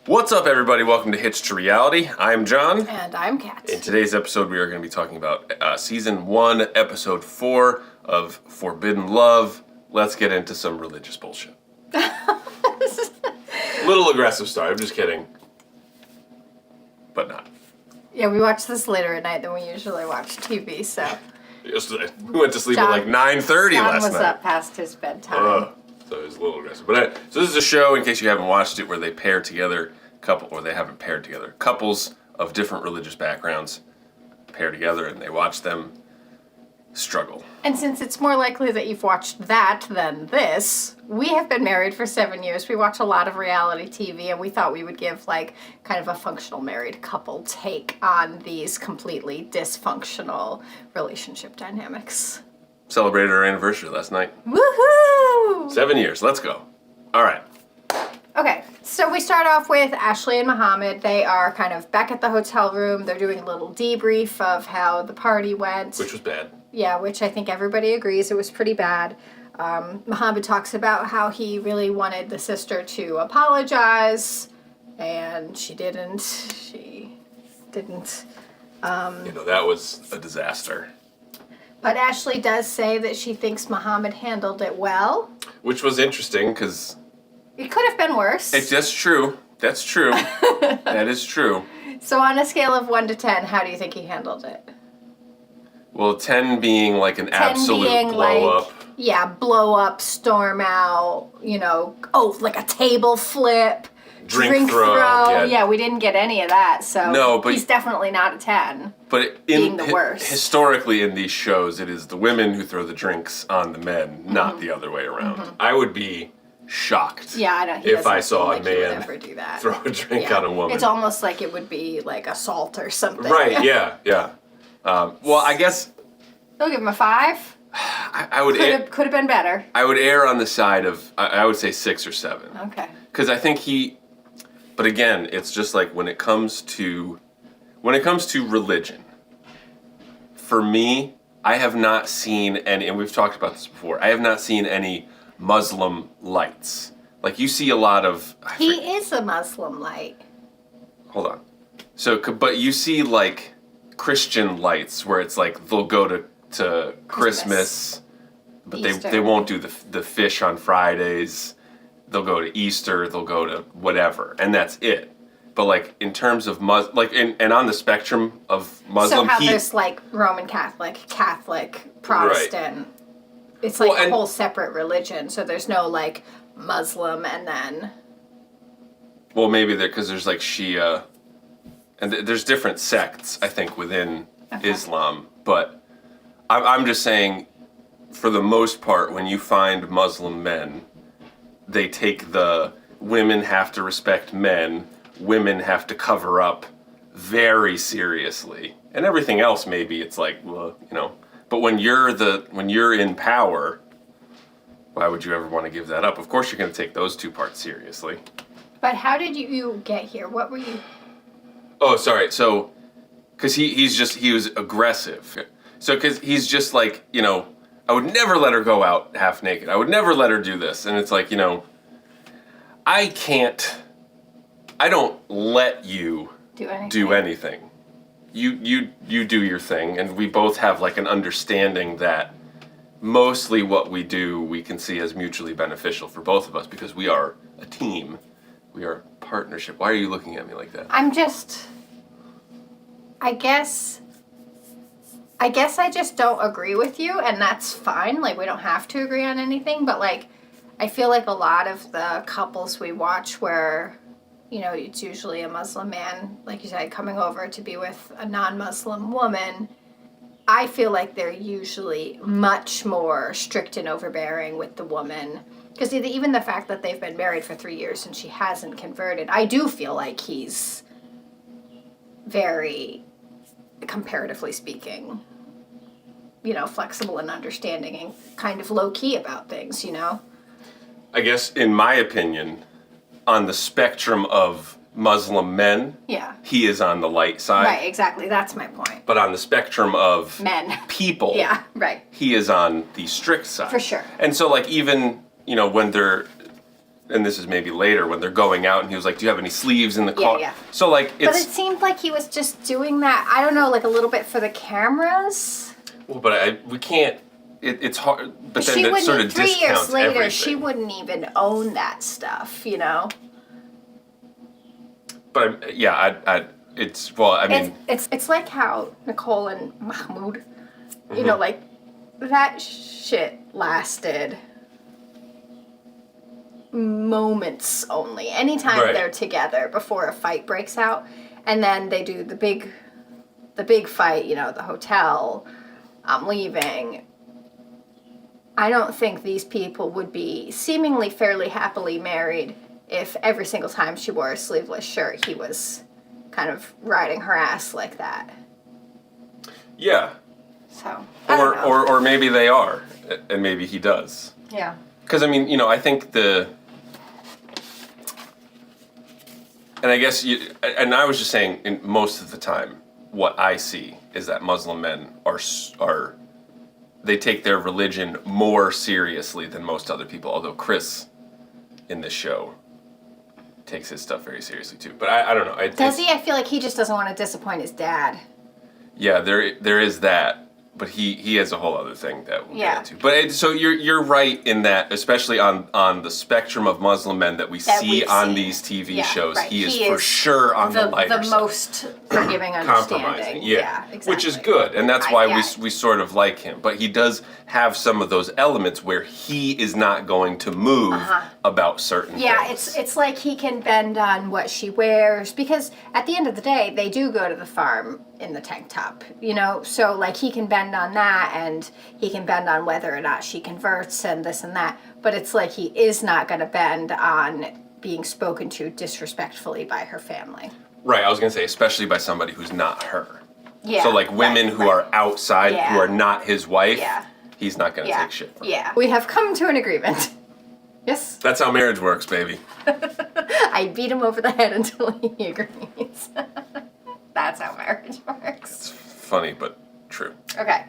What's up, everybody? Welcome to Hitch to Reality. I'm John. And I'm Kat. In today's episode, we are going to be talking about Season 1, Episode 4 of Forbidden Love. Let's get into some religious bullshit. Little aggressive start, I'm just kidding. But not. Yeah, we watch this later at night than we usually watch TV, so... We went to sleep at like 9:30 last night. John was up past his bedtime. So it was a little aggressive. But so this is a show, in case you haven't watched it, where they pair together couples of different religious backgrounds pair together and they watch them struggle. And since it's more likely that you've watched that than this, we have been married for 7 years. We watch a lot of reality TV, and we thought we would give kind of a functional married couple take on these completely dysfunctional relationship dynamics. Celebrated our anniversary last night. Woohoo! 7 years. Let's go. All right. Okay, so we start off with Ashley and Mohammed. They are kind of back at the hotel room. They're doing a little debrief of how the party went. Which was bad. Yeah, which I think everybody agrees it was pretty bad. Mohammed talks about how he really wanted the sister to apologize, and she didn't. That was a disaster. But Ashley does say that she thinks Mohammed handled it well. Which was interesting, because... It could have been worse. That's true. That's true. That is true. So on a scale of 1 to 10, how do you think he handled it? Well, 10 being like an absolute blow-up. Yeah, blow up, storm out, like a table flip. Drink throw. Yeah, we didn't get any of that, so no, but he's definitely not a 10. But being the worst. Historically in these shows, it is the women who throw the drinks on the men, not the other way around. Mm-hmm. I would be shocked if I saw a man throw a drink on a woman. It's almost like it would be like assault or something. Right, yeah. Well, I guess... They'll give him a 5. I would... Could have been better. I would err on the side of... I would say 6 or 7. Okay. Because I think he... But again, it's just like when it comes to religion, for me, I have not seen any, and we've talked about this before, I have not seen any Muslim lights. Like, you see a lot of... He is a Muslim light. Hold on. So, but you see, like, Christian lights where it's like they'll go to Christmas, but they won't do the fish on Fridays. They'll go to Easter, they'll go to whatever, and that's it. But like in terms of and on the spectrum of Muslim, so how there's like Roman Catholic, Protestant. Right. It's like a whole separate religion. So there's no like Muslim and then. Well, maybe because there's like Shia, and there's different sects I think within Islam. But I'm just saying, for the most part, when you find Muslim men, they take the women have to respect men, women have to cover up very seriously. And everything else maybe it's like, well, but when you're in power, why would you ever want to give that up? Of course you're going to take those two parts seriously. But how did you get here? What were you... Oh, sorry. So, because he was aggressive. So, because he's just like, I would never let her go out half naked. I would never let her do this. And it's like, I don't let you do anything. You do your thing. And we both have like an understanding that mostly what we do, we can see as mutually beneficial for both of us because we are a team. We are a partnership. Why are you looking at me like that? I guess I just don't agree with you, and that's fine. Like, we don't have to agree on anything, but, like, I feel like a lot of the couples we watch where, it's usually a Muslim man, like you said, coming over to be with a non-Muslim woman, I feel like they're usually much more strict and overbearing with the woman. Because even the fact that they've been married for 3 years and she hasn't converted, I do feel like he's very... comparatively speaking, flexible and understanding and kind of low-key about things, I guess, in my opinion, on the spectrum of Muslim men, he is on the light side. Right, exactly. That's my point. But on the spectrum of men, people, right, he is on the strict side. For sure. And so, like, even, when they're and this is maybe later when they're going out, and he was like, "Do you have any sleeves in the car?" Yeah. So like But it's. it seemed like he was just doing that. I don't know, like a little bit for the cameras. Well, but we can't. It's hard. But then She that wouldn't. sort of 3 years discounts later, everything. she wouldn't even own that stuff, you know. But yeah, it's well. I mean, It's like how Nicole and Mahmoud, you know, like that shit lasted moments only. Anytime Right. they're together before a fight breaks out, and then they do the big fight. You know, the hotel. I'm leaving. I don't think these people would be seemingly fairly happily married if every single time she wore a sleeveless shirt, he was kind of riding her ass like that. yeah. So, I don't know. Or maybe they are, and maybe he does. Yeah. Because I mean, I think and I guess and I was just saying, in most of the time, what I see is that Muslim men are they take their religion more seriously than most other people. Although Chris, in this show, takes his stuff very seriously too. But I don't know. Does he? I feel like he just doesn't want to disappoint his dad. Yeah, there is that. But he has a whole other thing that we'll Yeah. get into. But so you're right in that, especially on the spectrum of Muslim men that we see we've on seen. these TV Yeah, shows, right. he is He for is sure on the lighter the side. most forgiving, Compromising, understanding. yeah. Exactly. Which is good, and that's why yeah. we sort of like him. But he does have some of those elements where he is not going to move about certain Yeah, things. it's like he can bend on what she wears, because at the end of the day, they do go to the farm in the tank top, you know? So, like, he can bend on that, and he can bend on whether or not she converts and this and that. But it's like he is not going to bend on being spoken to disrespectfully by her family. Right, I was going to say, especially by somebody who's not her. Yeah. So, like, women who are outside, who Yeah. are not his wife, Yeah. he's not going to take shit from. Yeah. We have come to an agreement. Yes? That's how marriage works, baby. I beat him over the head until he agrees. That's how marriage works. It's funny, but true. Okay.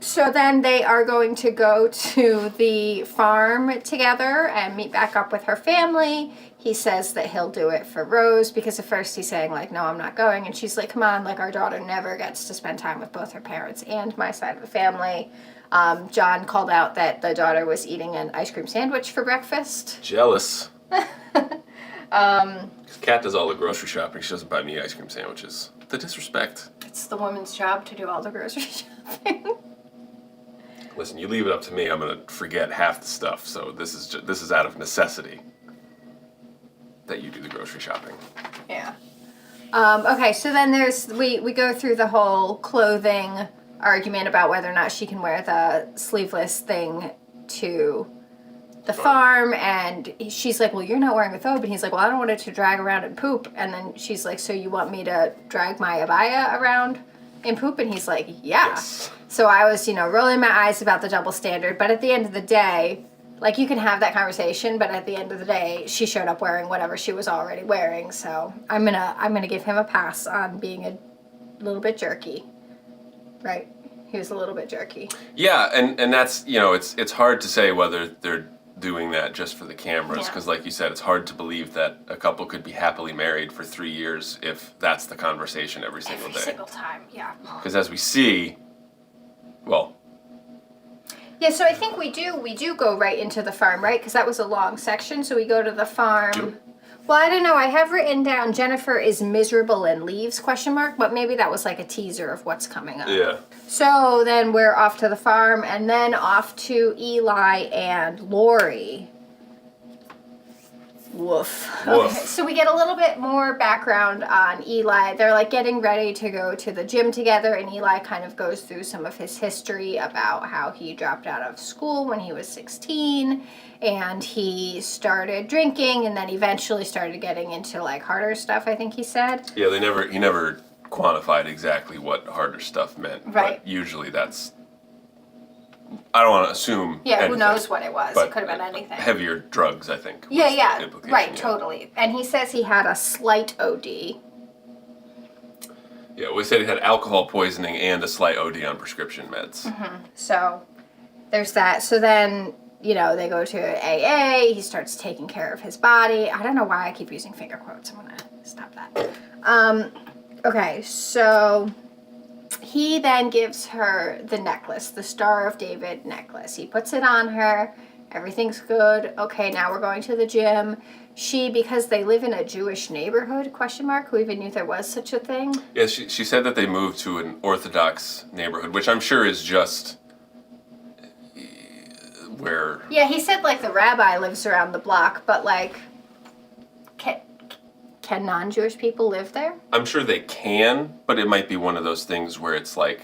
So then they are going to go to the farm together and meet back up with her family. He says that he'll do it for Rose, because at first he's saying, like, no, I'm not going. And she's like, come on, like, our daughter never gets to spend time with both her parents and my side of the family. John called out that the daughter was eating an ice cream sandwich for breakfast. Jealous. Because Kat does all the grocery shopping. She doesn't buy me ice cream sandwiches. The disrespect. It's the woman's job to do all the grocery shopping. Listen, you leave it up to me, I'm gonna forget half the stuff. So this is out of necessity that you do the grocery shopping. Yeah. Okay, so then we go through the whole clothing argument about whether or not she can wear the sleeveless thing to the farm, and she's like, well, you're not wearing a thobe, and he's like, well, I don't want it to drag around and poop. And then she's like, so you want me to drag my abaya around and poop? And he's like, yeah. Yes. So I was, rolling my eyes about the double standard, but at the end of the day, like, you can have that conversation, but at the end of the day, she showed up wearing whatever she was already wearing, so I'm gonna give him a pass on being a little bit jerky. Right? He was a little bit jerky. Yeah, and that's, it's hard to say whether they're doing that just for the cameras, because like you said, it's hard to believe that a couple could be happily married for 3 years if that's the conversation every single day. Every single time, yeah. Because as we see, well... Yeah, so I think we do go right into the farm, right? Because that was a long section, so we go to the farm. Do? Well, I don't know. I have written down Jennifer is miserable and leaves, ? But maybe that was like a teaser of what's coming up. Yeah. So then we're off to the farm, and then off to Eli and Laurie. Woof. Woof. Okay, so we get a little bit more background on Eli. They're like getting ready to go to the gym together, and Eli kind of goes through some of his history about how he dropped out of school when he was 16, and he started drinking, and then eventually started getting into like harder stuff, I think he said. Yeah, he never quantified exactly what harder stuff meant. Right. But usually that's... I don't want to assume. Yeah, anything, who knows what it was? but It could have been anything. Heavier drugs, I think. was Yeah, the yeah, implication, right, yeah. totally. And he says he had a slight OD. Yeah, we said he had alcohol poisoning and a slight OD on prescription meds. So there's that. So then they go to AA. He starts taking care of his body. I don't know why I keep using finger quotes. I'm going to stop that. Okay, so he then gives her the necklace, the Star of David necklace. He puts it on her. Everything's good. Okay, now we're going to the gym. She, because they live in a Jewish neighborhood, who even knew there was such a thing? Yeah, she said that they moved to an Orthodox neighborhood, which I'm sure is just where... Yeah, he said, like, the rabbi lives around the block, but, like, can non-Jewish people live there? I'm sure they can, but it might be one of those things where it's like,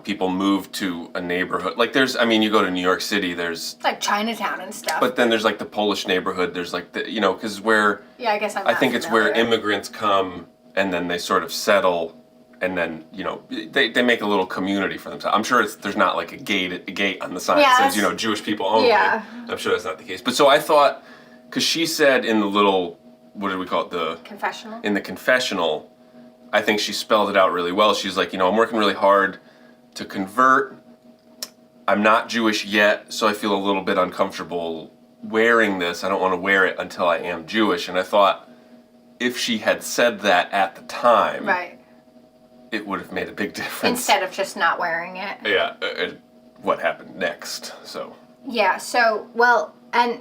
people move to a neighborhood. Like you go to New York City, there's... Like Chinatown and stuff. But then there's like the Polish neighborhood, there's like the, because where... Yeah, I guess I think it's where immigrants come and then they sort of settle and then, they make a little community for themselves. I'm sure there's not like a gate on the sign that says, Jewish people only. Yeah. I'm sure that's not the case. But so I thought, because she said in the little, what did we call it? The confessional. In the confessional, I think she spelled it out really well. She's like, I'm working really hard to convert. I'm not Jewish yet, so I feel a little bit uncomfortable wearing this. I don't want to wear it until I am Jewish. And I thought if she had said that at the time, right, it would have made a big difference. Instead of just not wearing it. Yeah, what happened next, so. Yeah, so, well, and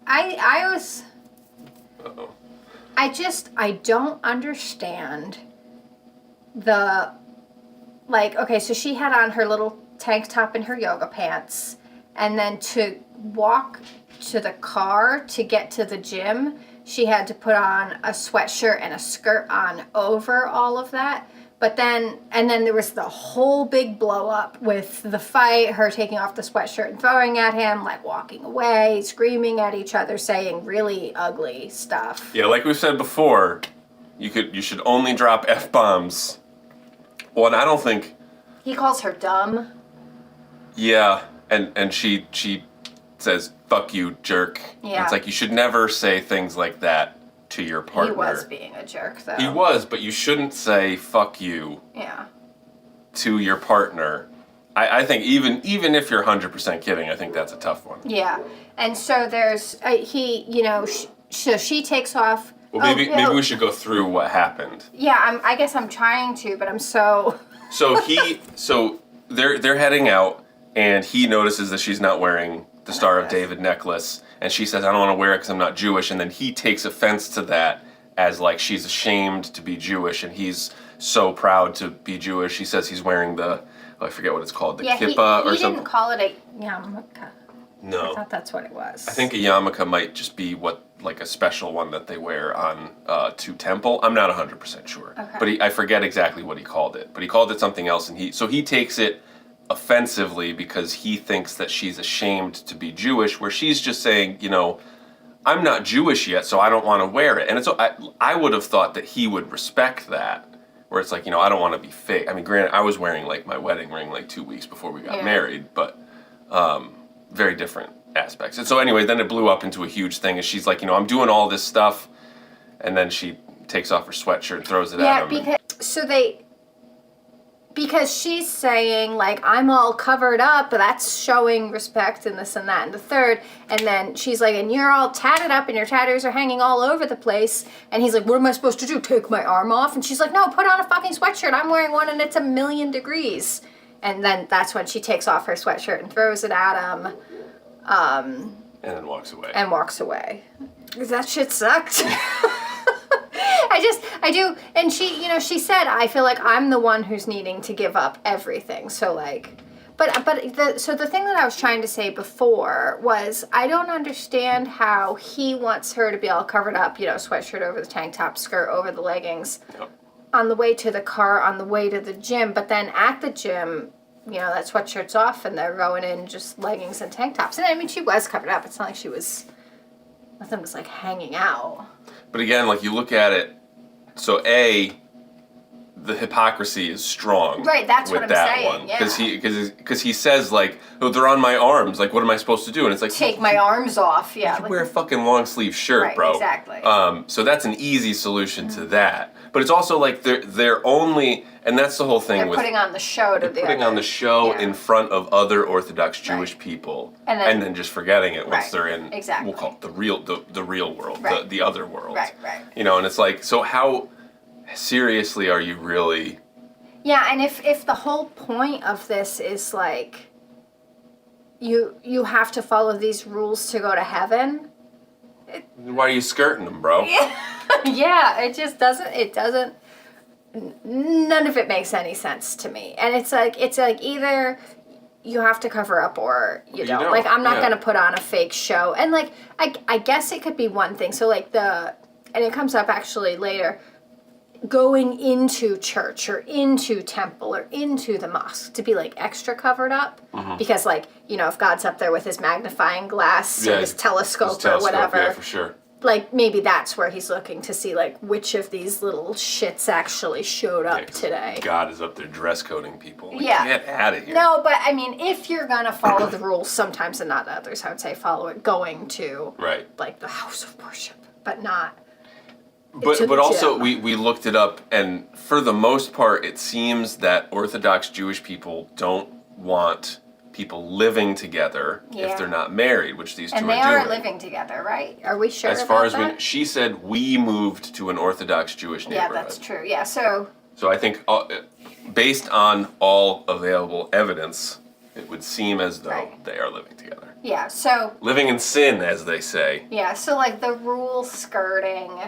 I was... Uh-oh. I don't understand okay, so she had on her little tank top and her yoga pants, and then to walk to the car to get to the gym, she had to put on a sweatshirt and a skirt on over all of that. But then there was the whole big blow up with the fight, her taking off the sweatshirt and throwing at him, like walking away, screaming at each other, saying really ugly stuff. Yeah, like we've said before, you should only drop F-bombs. Well, and I don't think... He calls her dumb. Yeah, and she says, fuck you, jerk. Yeah. It's like you should never say things like that to your partner. He was being a jerk, though. He was, but you shouldn't say fuck you to your partner. I think even if you're 100% kidding, I think that's a tough one. Yeah, and so there's, so she takes off... Well, maybe we should go through what happened. Yeah, I guess I'm trying to, but I'm so... So they're heading out, and he notices that she's not wearing the Star of David necklace, and she says, I don't want to wear it because I'm not Jewish, and then he takes offense to that as like she's ashamed to be Jewish, and he's so proud to be Jewish. He says he's wearing I forget what it's called, the kippah or something. He didn't call it a yarmulke. No. I thought that's what it was. I think a yarmulke might just be like a special one that they wear on to temple. I'm not 100% sure. Okay. But I forget exactly what he called it. But he called it something else, and he takes it offensively because he thinks that she's ashamed to be Jewish, where she's just saying, I'm not Jewish yet, so I don't want to wear it. And it's I would have thought that he would respect that, where it's like, I don't want to be fake. I mean, granted, I was wearing like my wedding ring like 2 weeks before we got married, but very different aspects. And so anyway, then it blew up into a huge thing, and she's like, I'm doing all this stuff, and then she takes off her sweatshirt and throws it at him. Because she's saying, like, I'm all covered up, but that's showing respect and this and that and the third. And then she's like, and you're all tatted up and your tattoos are hanging all over the place. And he's like, what am I supposed to do? Take my arm off? And she's like, no, put on a fucking sweatshirt. I'm wearing one and it's 1,000,000 degrees. And then that's when she takes off her sweatshirt and throws it at him. And then walks away. Because that shit sucked. I do, and she said, I feel like I'm the one who's needing to give up everything. So like, so the thing that I was trying to say before was, I don't understand how he wants her to be all covered up, sweatshirt over the tank top, skirt over the leggings, on the way to the car, on the way to the gym, but then at the gym, that sweatshirt's off and they're going in just leggings and tank tops. And I mean, she was covered up. It's not like nothing was like hanging out. But again, like you look at it, so the hypocrisy is strong. Right, that's with what I'm that saying, one. yeah. Because he says like, oh, they're on my arms. Like, what am I supposed to do? And it's like, Take my arms off. Yeah. you can wear a fucking long sleeve shirt, Right, bro. exactly. So that's an easy solution to that. But it's also like they're only, and that's the whole thing They're with putting on the show to putting on the show yeah. in front of other Orthodox Jewish Right. people, And then just forgetting it once Right. they're in. Exactly. We'll call it the real world, Right. the other world. Right. You know, and it's like, so how seriously are you really? Yeah, and if the whole point of this is like you have to follow these rules to go to heaven. Why are you skirting them, bro? Yeah, it just doesn't none of it makes any sense to me. And it's like either you have to cover up or you don't. Like, I'm not gonna put on a fake show. And like I guess it could be one thing. So like and it comes up actually later, going into church or into temple or into the mosque to be like extra covered up because like, you know, if God's up there with his magnifying glass or his telescope or whatever, yeah, for sure. Like maybe that's where he's looking to see like which of these little shits actually showed up today. God is up there dress coding people. Like, Yeah. Get out of here. No, but I mean, if you're gonna follow the rules, sometimes and not others, I would say follow it going to like the house of worship, but not. But also we looked it up, and for the most part, it seems that Orthodox Jewish people don't want people living together if they're not married, which these two are doing. And they are living together, right? Are we sure? As far as she said, we moved to an Orthodox Jewish neighborhood. Yeah, that's true. Yeah, so I think based on all available evidence, it would seem as though they are living together. Yeah, so living in sin, as they say. Yeah, so like the rule skirting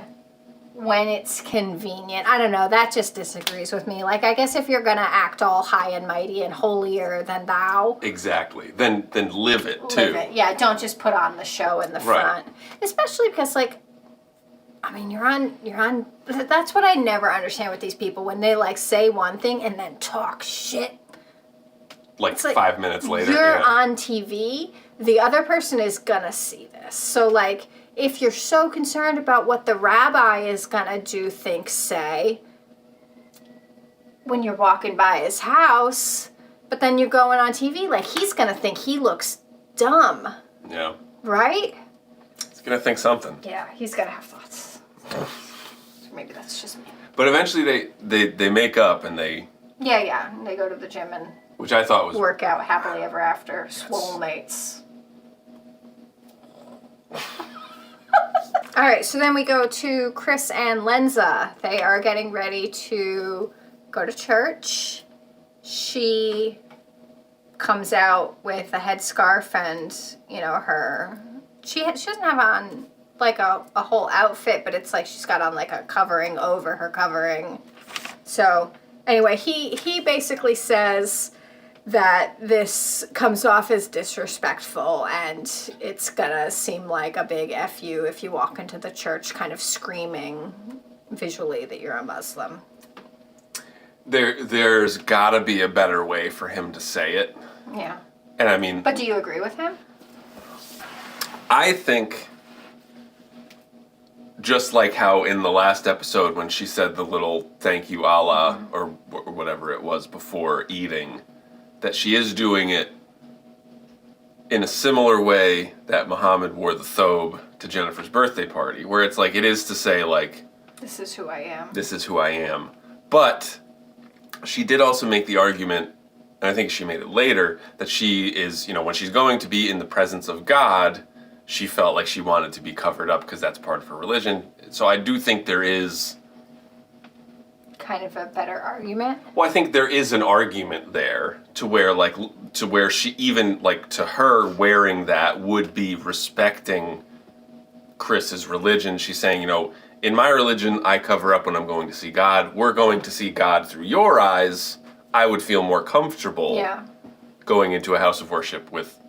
when it's convenient. I don't know, that just disagrees with me. Like, I guess if you're gonna act all high and mighty and holier than thou. Exactly. Then live it, too. Live it. Yeah, don't just put on the show in the front. Especially because, like, I mean, you're on, that's what I never understand with these people, when they, like, say one thing and then talk shit. Like 5 minutes later. You're on TV, the other person is gonna see this. So, like, if you're so concerned about what the rabbi is gonna do, think, say, when you're walking by his house, but then you're going on TV, like, he's gonna think he looks dumb. Yeah. Right? He's gonna think something. Yeah, he's gonna have thoughts. Maybe that's just me. But eventually they make up and they... Yeah, they go to the gym and... Which I thought was... Work out happily ever after, swole mates. All right, so then we go to Chris and Lindsey. They are getting ready to go to church. She comes out with a headscarf and, you know, she doesn't have on like a whole outfit, but it's like she's got on like a covering over her covering. So anyway, he basically says that this comes off as disrespectful and it's gonna seem like a big F you if you walk into the church kind of screaming visually that you're a Muslim. There's gotta be a better way for him to say it. Yeah. And I mean... But do you agree with him? I think, just like how in the last episode when she said the little thank you Allah or whatever it was before eating, that she is doing it in a similar way that Mohammed wore the thobe to Jennifer's birthday party, where it's like, it is to say, like... This is who I am. This is who I am. But she did also make the argument, and I think she made it later, that she is, you know, when she's going to be in the presence of God, she felt like she wanted to be covered up because that's part of her religion. So I do think there is... Kind of a better argument? Well, I think there is an argument there to where she even, like, to her wearing that would be respecting Chris's religion. She's saying, you know, in my religion, I cover up when I'm going to see God. We're going to see God through your eyes. I would feel more comfortable going into a house of worship with,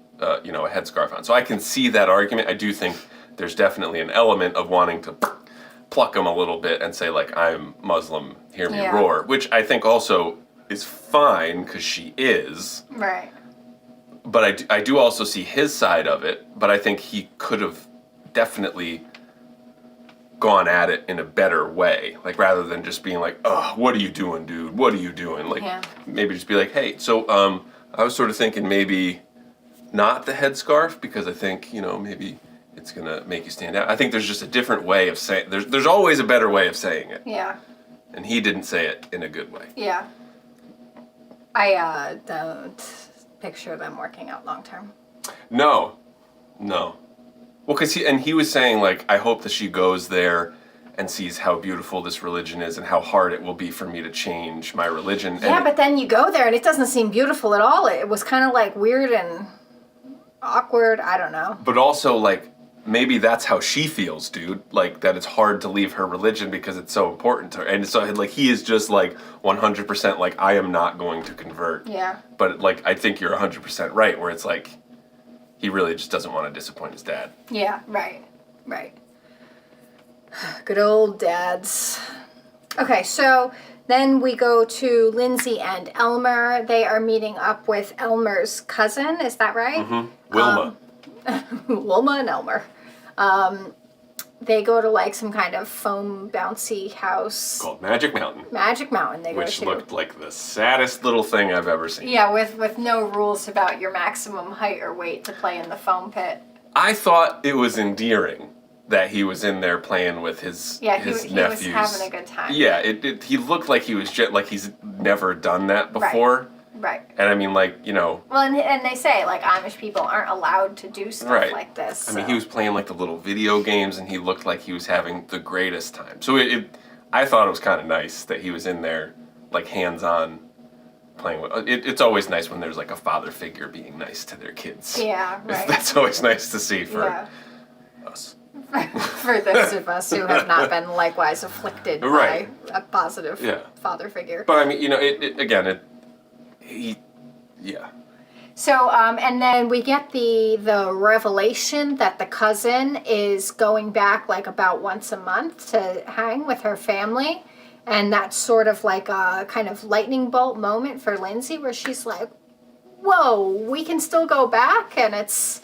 you know, a headscarf on. So I can see that argument. I do think there's definitely an element of wanting to pluck him a little bit and say, like, I'm Muslim, hear me roar, which I think also is fine because she is. Right. But I do also see his side of it, but I think he could have definitely gone at it in a better way. Like, rather than just being like, oh, what are you doing, dude? What are you doing? Like, maybe just be like, hey, so I was sort of thinking maybe not the headscarf, because I think, maybe it's going to make you stand out. I think there's just a different way of saying, there's always a better way of saying it. Yeah. And he didn't say it in a good way. Yeah. I don't picture them working out long term. No. Well, because he was saying, like, I hope that she goes there and sees how beautiful this religion is and how hard it will be for me to change my religion. Yeah, but then you go there and it doesn't seem beautiful at all. It was kind of like weird and awkward. I don't know. But also, like, maybe that's how she feels, dude. Like, that it's hard to leave her religion because it's so important to her. And so, like, he is just, like, 100% like, I am not going to convert. Yeah. But, like, I think you're 100% right, where it's like, he really just doesn't want to disappoint his dad. Yeah, right. Good old dads. Okay, so then we go to Lindsey and Elmer. They are meeting up with Elmer's cousin, is that right? Mm-hmm. Wilma. Wilma and Elmer. They go to like some kind of foam bouncy house. Called Magic Mountain. They go Which to. looked like the saddest little thing I've ever seen. Yeah, with no rules about your maximum height or weight to play in the foam pit. I thought it was endearing that he was in there playing with his nephews. He was having a good time. Yeah, he looked like he was like he's never done that before. Right. And I mean, like, Well, and they say, like, Amish people aren't allowed to do stuff like this. So. I mean, he was playing, like, the little video games, and he looked like he was having the greatest time. So I thought it was kind of nice that he was in there, like, hands-on playing with... It's always nice when there's, like, a father figure being nice to their kids. Yeah, right. That's always nice to see for us. For those of us who have not been likewise afflicted by a positive father figure. But, I mean, So, and then we get the revelation that the cousin is going back like about once a month to hang with her family. And that's sort of like a kind of lightning bolt moment for Lindsey where she's like, whoa, we can still go back? And it's,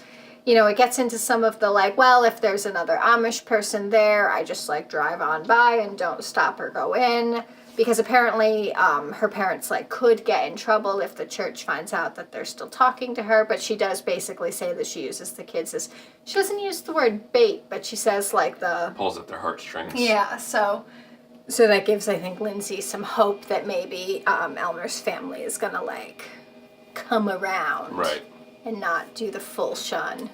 it gets into some of the like, well, if there's another Amish person there, I just like drive on by and don't stop or go in. Because apparently her parents like could get in trouble if the church finds out that they're still talking to her. But she does basically say that she uses the kids as, she doesn't use the word bait, but she says like pulls at their heartstrings. Yeah, so that gives, I think, Lindsey some hope that maybe Elmer's family is going to like come around. Right. And not do the full shun.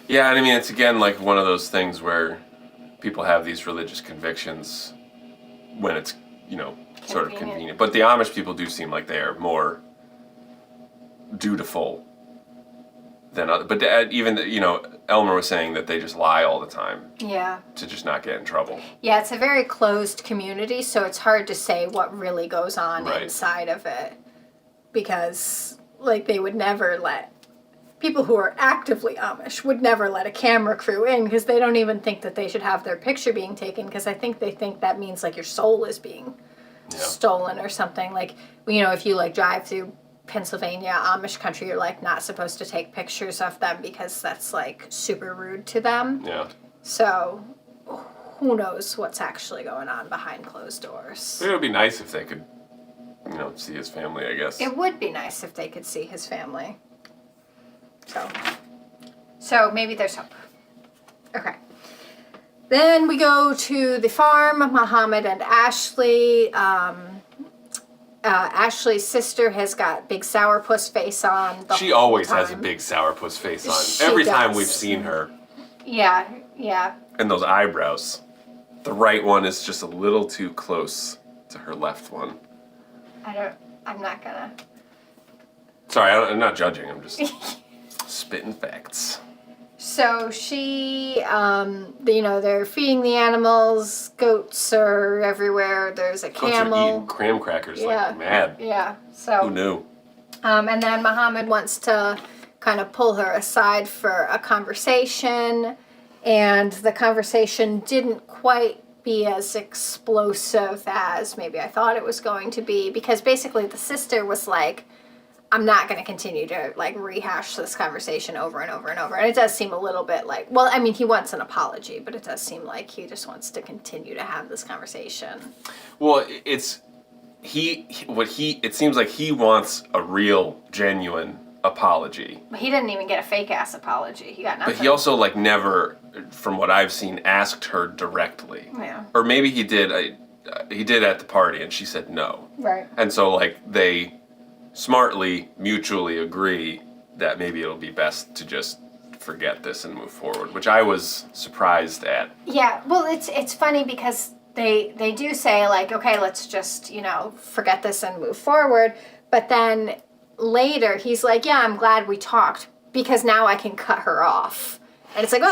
Yeah, and I mean, it's again like one of those things where people have these religious convictions when it's, sort of convenient. But the Amish people do seem like they are more dutiful than other. But even, Elmer was saying that they just lie all the time. Yeah. To just not get in trouble. Yeah, it's a very closed community, so it's hard to say what really goes on inside of it. Because, like, they would never let... People who are actively Amish would never let a camera crew in because they don't even think that they should have their picture being taken because I think they think that means like your soul is being stolen or something. Like, if you like drive through Pennsylvania, Amish country, you're like not supposed to take pictures of them because that's like super rude to them. Yeah. So who knows what's actually going on behind closed doors. It would be nice if they could, see his family, I guess. It would be nice if they could see his family. So maybe there's hope. Okay. Then we go to the farm, Mohammed and Ashley. Ashley's sister has got big sourpuss face on. She always has a big sourpuss face on. Every time we've seen her. Yeah. And those eyebrows. The right one is just a little too close to her left one. I'm not gonna. Sorry, I'm not judging. I'm just spitting facts. So she, they're feeding the animals. Goats are everywhere. There's a camel. Goats are eating graham crackers like mad. Yeah. So. Who knew? And then Mohammed wants to kind of pull her aside for a conversation, and the conversation didn't quite be as explosive as maybe I thought it was going to be because basically the sister was like, I'm not going to continue to like rehash this conversation over and over and over. And it does seem a little bit like, well, I mean, he wants an apology, but it does seem like he just wants to continue to have this conversation. Well, it seems like he wants a real, genuine apology. But he didn't even get a fake ass apology. He got nothing. But he also like never, from what I've seen, asked her directly. Yeah. Or maybe he did. He did at the party, and she said no. Right. And so like they smartly mutually agree that maybe it'll be best to just forget this and move forward, which I was surprised at. Yeah. Well, it's funny because they do say like, okay, let's just, forget this and move forward. But then later he's like, yeah, I'm glad we talked because now I can cut her off. And it's like,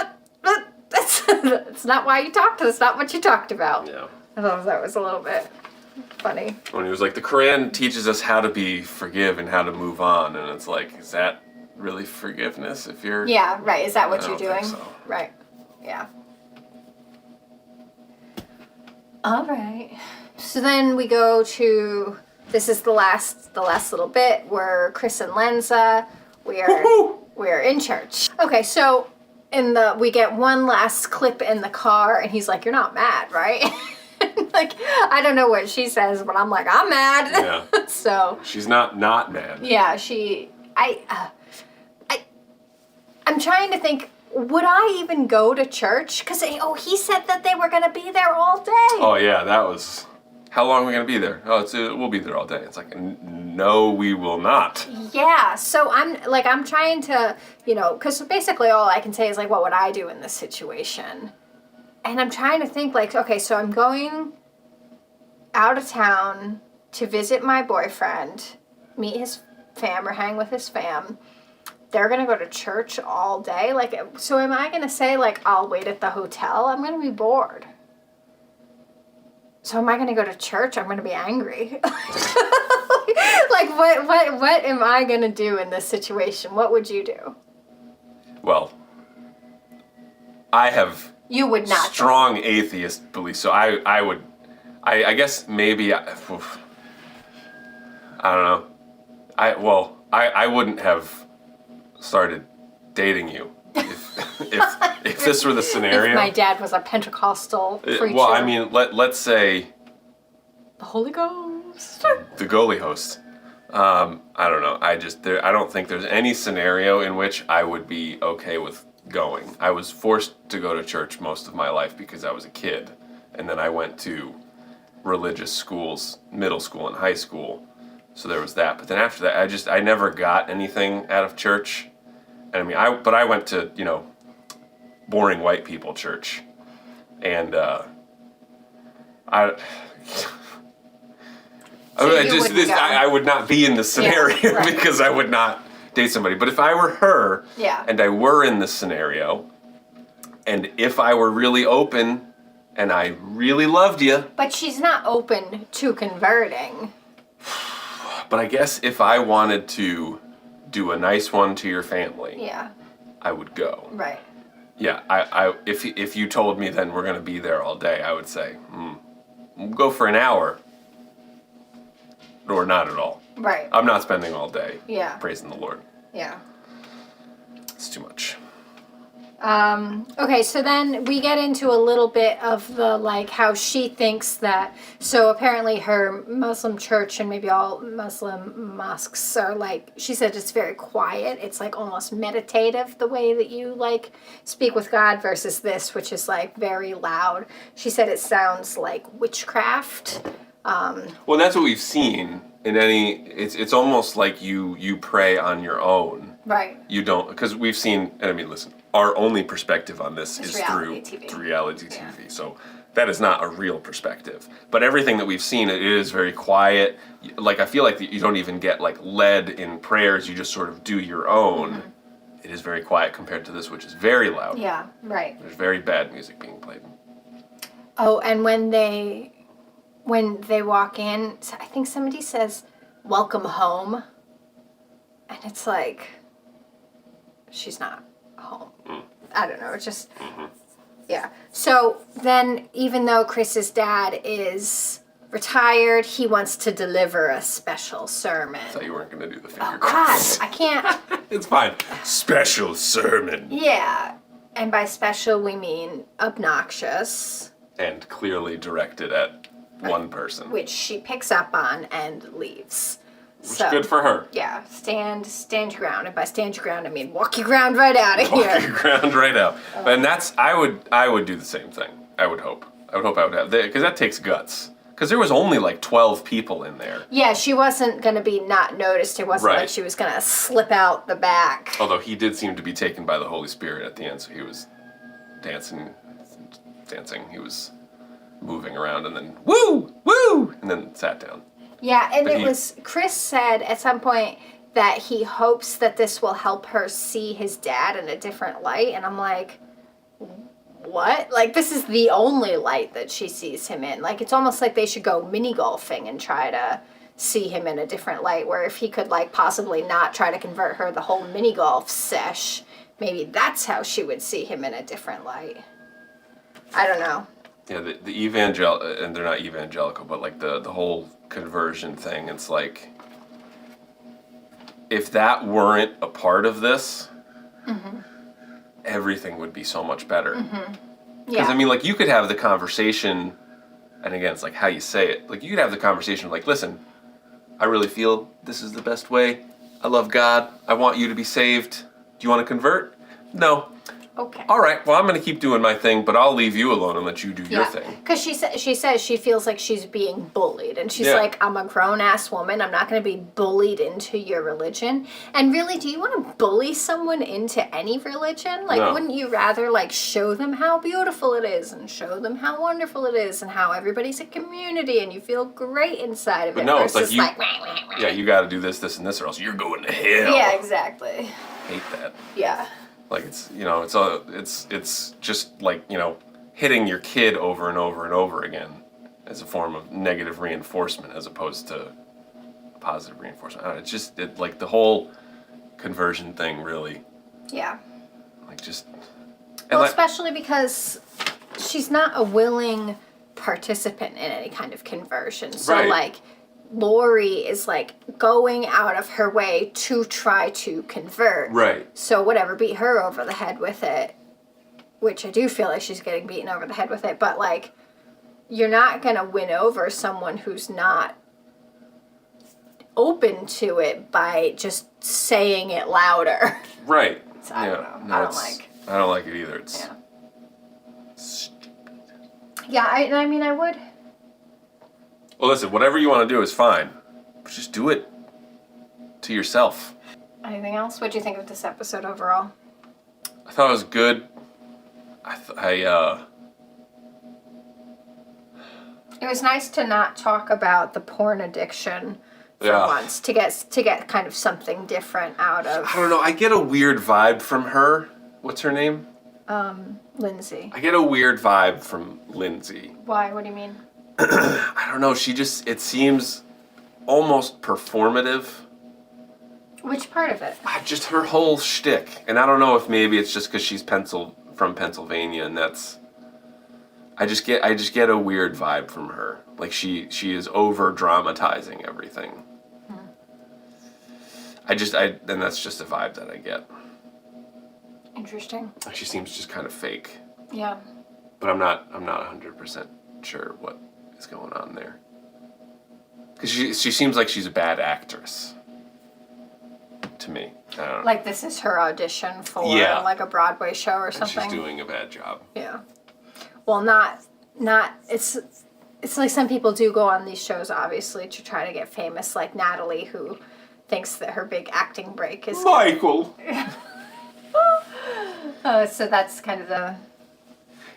that's not why you talked. That's not what you talked about. Yeah. I thought that was a little bit funny. When he was like, the Quran teaches us how to forgive and how to move on. And it's like, is that really forgiveness if you're... Yeah, right. Is that what I you're don't doing? think so. Right. Yeah. All right. So then we go to, this is the last little bit where Chris and Lenza, we're in church. Okay, so we get one last clip in the car and he's like, you're not mad, right? Like, I don't know what she says, but I'm like, I'm mad. Yeah. So. She's not mad. Yeah, I'm trying to think, would I even go to church? Because, he said that they were going to be there all day. Oh, yeah, that was... How long are we going to be there? Oh, we'll be there all day. It's like, no, we will not. Yeah, so I'm trying to, because basically all I can say is, like, what would I do in this situation? And I'm trying to think, like, okay, so I'm going out of town to visit my boyfriend, meet his fam or hang with his fam. They're going to go to church all day. Like, so am I going to say, like, I'll wait at the hotel? I'm going to be bored. So am I going to go to church? I'm going to be angry. Like, what am I going to do in this situation? What would you do? Well, I have... You would not. Strong atheist beliefs. So I guess maybe, I don't know. I wouldn't have started dating you if this were the scenario. If my dad was a Pentecostal preacher. Well, I mean, let's say the Holy Ghost. The goalie host. I don't know. I don't think there's any scenario in which I would be okay with going. I was forced to go to church most of my life because I was a kid. And then I went to religious schools, middle school and high school. So there was that. But then after that, I never got anything out of church. And I mean, I went to, boring white people church. And I would not be in this scenario right. Because I would not date somebody. But if I were her and I were in this scenario, and if I were really open and I really loved you. But she's not open to converting. But I guess if I wanted to do a nice one to your family, I would go. Right. Yeah, if you told me then we're going to be there all day, I would say, we'll go for an hour. Or not at all. Right. I'm not spending all day praising the Lord. Yeah. It's too much. Okay, so then we get into a little bit of the, like, how she thinks that, so apparently her Muslim church and maybe all Muslim mosques are, like, she said it's very quiet. It's, like, almost meditative, the way that you, like, speak with God versus this, which is, like, very loud. She said it sounds like witchcraft. Well, that's what we've seen in it's almost like you pray on your own. Right. You don't, because we've seen, and I mean, listen, our only perspective on this is through reality TV. So that is not a real perspective. But everything that we've seen, it is very quiet. Like, I feel like you don't even get, like, led in prayers. You just sort of do your own. Mm-hmm. It is very quiet compared to this, which is very loud. Yeah, right. There's very bad music being played. Oh, and when they walk in, I think somebody says, "Welcome home." And it's like, she's not home. I don't know, it's just, yeah. So then, even though Chris's dad is retired. He wants to deliver a special sermon. I thought you weren't going to do the finger God, quotes. I can't. It's fine. Special sermon. Yeah. And by special, we mean obnoxious. And clearly directed at one person. Which she picks up on and leaves. Which is good for her. Yeah, stand your ground. And by stand your ground, I mean walk your ground right out of here. Walk your ground right out. And that's, I would do the same thing. I would hope I would have, because that takes guts. Because there was only like 12 people in there. Yeah, she wasn't going to be not noticed. It wasn't like she was going to slip out the back. Although he did seem to be taken by the Holy Spirit at the end, so he was dancing. He was moving around and then, woo, and then sat down. Yeah, and Chris said at some point that he hopes that this will help her see his dad in a different light. And I'm like, what? Like, this is the only light that she sees him in. Like, it's almost like they should go mini golfing and try to see him in a different light, where if he could, like, possibly not try to convert her the whole mini golf sesh, maybe that's how she would see him in a different light. I don't know. Yeah, the evangelical, and they're not evangelical, but like the whole conversion thing, it's like, if that weren't a part of this, everything would be so much better. Because, I mean, like, you could have the conversation, and again, it's like how you say it. Like, you could have the conversation like, listen, I really feel this is the best way. I love God. I want you to be saved. Do you want to convert? No. Okay. All right, well, I'm going to keep doing my thing, but I'll leave you alone and let you do your thing. Because she says she feels like she's being bullied. And she's like, I'm a grown-ass woman. I'm not going to be bullied into your religion. And really, do you want to bully someone into any religion? Like, wouldn't you rather, like, show them how beautiful it is and show them how wonderful it is and how everybody's a community and you feel great inside of but it? no, it's like, you, you got to do this, and this, or else you're going to hell. Yeah, exactly. Hate that. Yeah. Like, it's, you know, it's just like, you know, hitting your kid over and over and over again as a form of negative reinforcement as opposed to positive reinforcement. I don't know, it's just, like, the whole conversion thing really. Yeah. Like, just. Well, especially because she's not a willing participant in any kind of conversion. So, like, Laurie is, like, going out of her way to try to convert. Right. So whatever, beat her over the head with it, which I do feel like she's getting beaten over the head with it, but, like, you're not going to win over someone who's not open to it by just saying it louder. Right. So I don't know. No, I don't like it either. It's stupid. Yeah, I mean, I would. Well, listen, whatever you want to do is fine. But just do it to yourself. Anything else? What do you think of this episode overall? I thought it was good. It was nice to not talk about the porn addiction for once. To get kind of something different out of. I don't know. I get a weird vibe from her. What's her name? Lindsey. I get a weird vibe from Lindsey. Why? What do you mean? I don't know. She just, it seems almost performative. Which part of it? Just her whole shtick. And I don't know if maybe it's just because she's from Pennsylvania, and that's. I just get a weird vibe from her. Like she is over dramatizing everything. And that's just a vibe that I get. Interesting. She seems just kind of fake. Yeah. But I'm not 100% sure what is going on there. Because she seems like she's a bad actress. To me. I don't know. Like this is her audition for like a Broadway show or something. And she's doing a bad job. Yeah. Well, not it's like some people do go on these shows obviously to try to get famous, like Natalie, who thinks that her big acting break is Michael. So that's kind of the.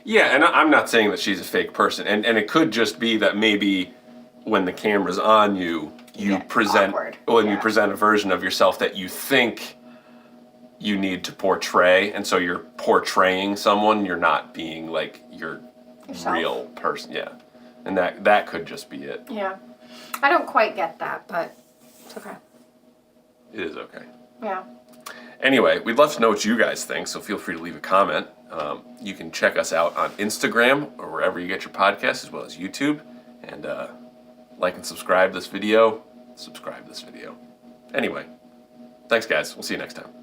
Yeah, and I'm not saying that she's a fake person, and it could just be that maybe when the camera's on you, you present you present a version of yourself that you think you need to portray, and so you're portraying someone. You're not being like your real person. Yeah, and that could just be it. Yeah, I don't quite get that, but it's okay. It is okay. Yeah. Anyway, we'd love to know what you guys think, so feel free to leave a comment. You can check us out on Instagram or wherever you get your podcasts, as well as YouTube. And like and subscribe this video. Anyway, thanks guys. We'll see you next time.